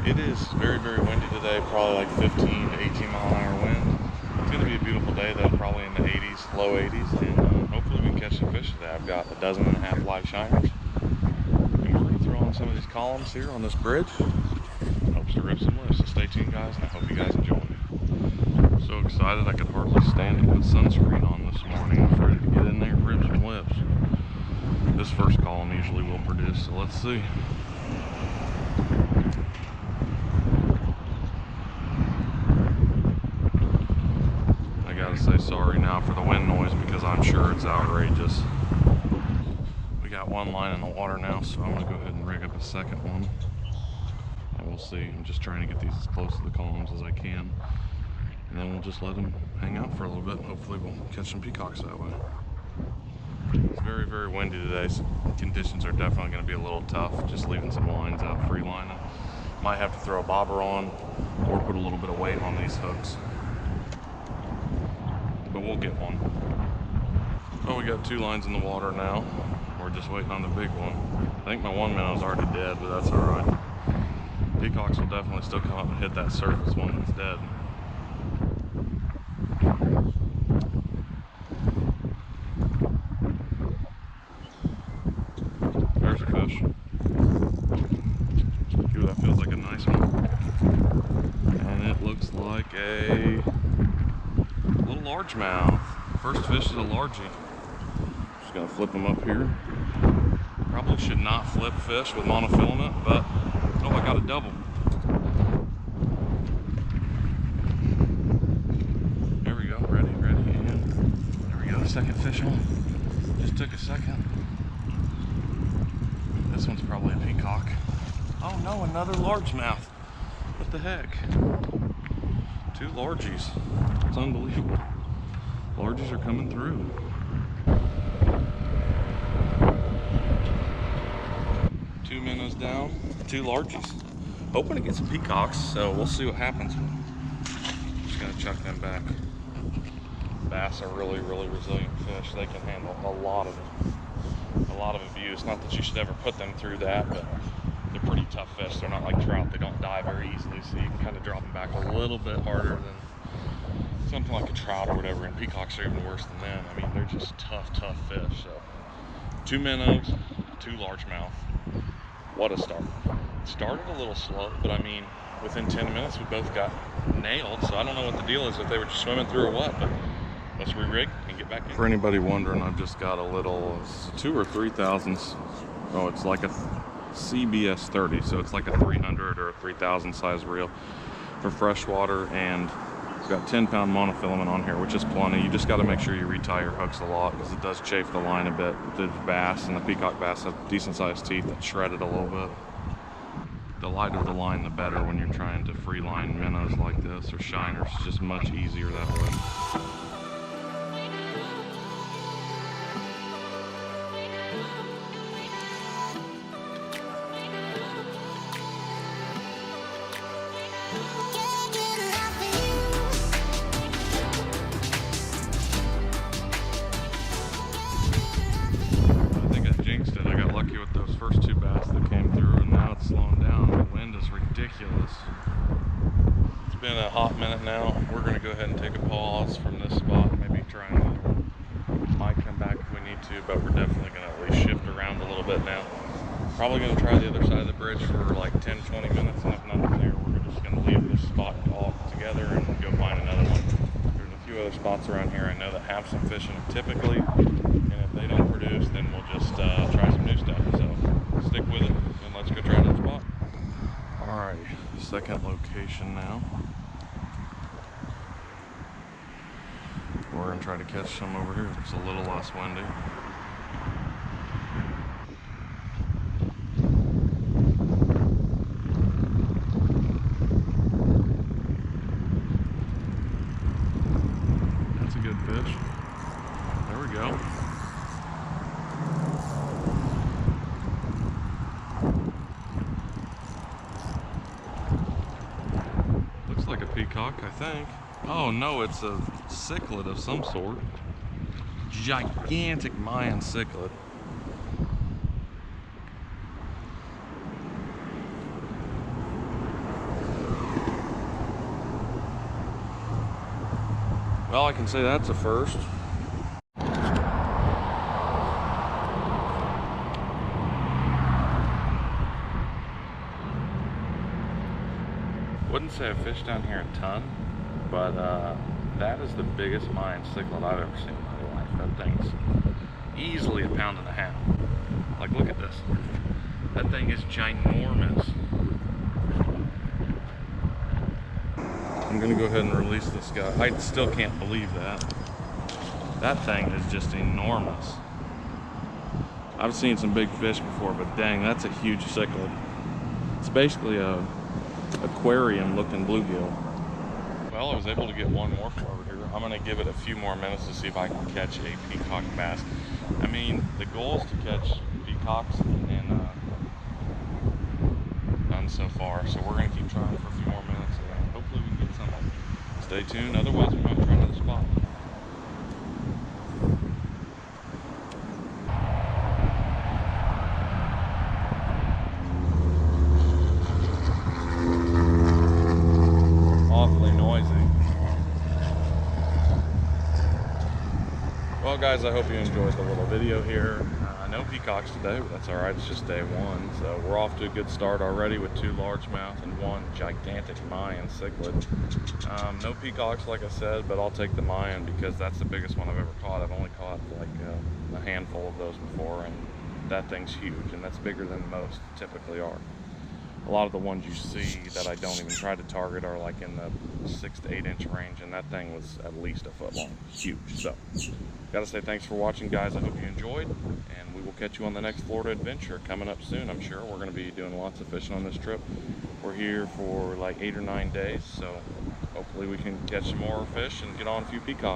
It is very, very windy today, probably like 15 to 18 mile an hour wind. It's going to be a beautiful day though, probably in the 80s, low 80s, and hopefully we can catch some fish today. I've got 12.5 live shiners, and we're going to throw on some of these columns here on this bridge. Hopes to rip some lips, so stay tuned guys, and I hope you guys enjoy. I'm so excited I could hardly stand to put sunscreen on this morning. I was ready to get in there and rip some lips. This first column usually will produce, so let's see. Say sorry now for the wind noise because I'm sure it's outrageous. We got one line in the water now, so I'm gonna go ahead and rig up a second one, and we'll see. I'm just trying to get these as close to the columns as I can, and then we'll just let them hang out for a little bit. Hopefully we'll catch some peacocks that way. It's very, very windy today, so conditions are definitely going to be a little tough. Just leaving some lines out, free lining. Might have to throw a bobber on or put a little bit of weight on these hooks, but we'll get one. Well, we got 2 lines in the water now. We're just waiting on the big one. I think my 1 minnow's already dead, but that's all right. Peacocks will definitely still come up and hit that surface one that's dead. There's a fish. Ooh, that feels like a nice one. And it looks like a little largemouth. First fish is a largie. Just gonna flip them up here. Probably should not flip fish with monofilament, but oh, I got a double. There we go, ready, and there we go, second fish on. Just took a second. This one's probably a peacock. Oh no, another largemouth. What the heck? 2 largies. It's unbelievable. Largies are coming through. 2 minnows down, 2 largies. Hoping to get some peacocks, so we'll see what happens. Just gonna chuck them back. Bass are really, really resilient fish. They can handle a lot of abuse. Not that you should ever put them through that, but they're pretty tough fish. They're not like trout. They don't die very easily, so you can kind of drop them back a little bit harder than something like a trout or whatever, and peacocks are even worse than them. I mean, they're just tough fish. So 2 minnows, 2 largemouth. What a start. It started a little slow, but I mean, within 10 minutes we both got nailed, so I don't know what the deal is, if they were just swimming through or what, but let's re-rig and get back in. For anybody wondering, I've just got a little 2 or 3 thousandths. Oh, it's like a CBS 30, so it's like a 300 or a 3,000 size reel for freshwater, and it's got 10-pound monofilament on here, which is plenty. You just got to make sure you retie your hooks a lot because it does chafe the line a bit. The bass and the peacock bass have decent sized teeth that shred it a little bit. The lighter the line, the better when you're trying to free line minnows like this or shiners. It's just much easier that way. Lucky with those first 2 bass that came through, and now it's slowing down. The wind is ridiculous. It's been a hot minute now. We're going to go ahead and take a pause from this spot, maybe try another one. Might come back if we need to, but we're definitely going to at least shift around a little bit now. Probably going to try the other side of the bridge for like 10-20 minutes, and if nothing there, we're just going to leave this spot all together and go find another one. There's a few other spots around here I know that have some fish in them typically, and if they don't produce, then we'll just try some new stuff. So stick with it and let's go try another spot. Alright, second location now. We're going to try to catch some over here. It's a little less windy. That's a good fish. There we go. Looks like a peacock, I think. Oh no, it's a cichlid of some sort. Gigantic Mayan cichlid. Well, I can say that's a first. Wouldn't say I've fished down here a ton, but that is the biggest Mayan cichlid I've ever seen in my life. That thing's easily 1.5 pounds. Like, look at this. That thing is ginormous. I'm gonna go ahead and release this guy. I still can't believe that. That thing is just enormous. I've seen some big fish before, but dang, that's a huge cichlid. It's basically a aquarium looking bluegill. Well, I was able to get one more over here. I'm gonna give it a few more minutes to see if I can catch a peacock bass. I mean, the goal is to catch peacocks, and none so far. So we're gonna keep trying for a few more minutes, and hopefully we can get something. Stay tuned, otherwise we might try another spot. Awfully noisy. Well guys, I hope you enjoyed the little video here. No peacocks today, but that's alright, it's just day one. So we're off to a good start already with 2 largemouth and 1 gigantic Mayan cichlid. No peacocks, like I said, but I'll take the Mayan because that's the biggest one I've ever caught. I've only caught like a handful of those before, and that thing's huge, and that's bigger than most typically are. A lot of the ones you see that I don't even try to target are like in the 6 to 8 inch range, and that thing was at least a foot long. Huge. So, gotta say thanks for watching, guys. I hope you enjoyed, and we will catch you on the next Florida adventure coming up soon. I'm sure we're going to be doing lots of fishing on this trip. We're here for like 8 or 9 days, so hopefully we can catch some more fish and get on a few peacocks.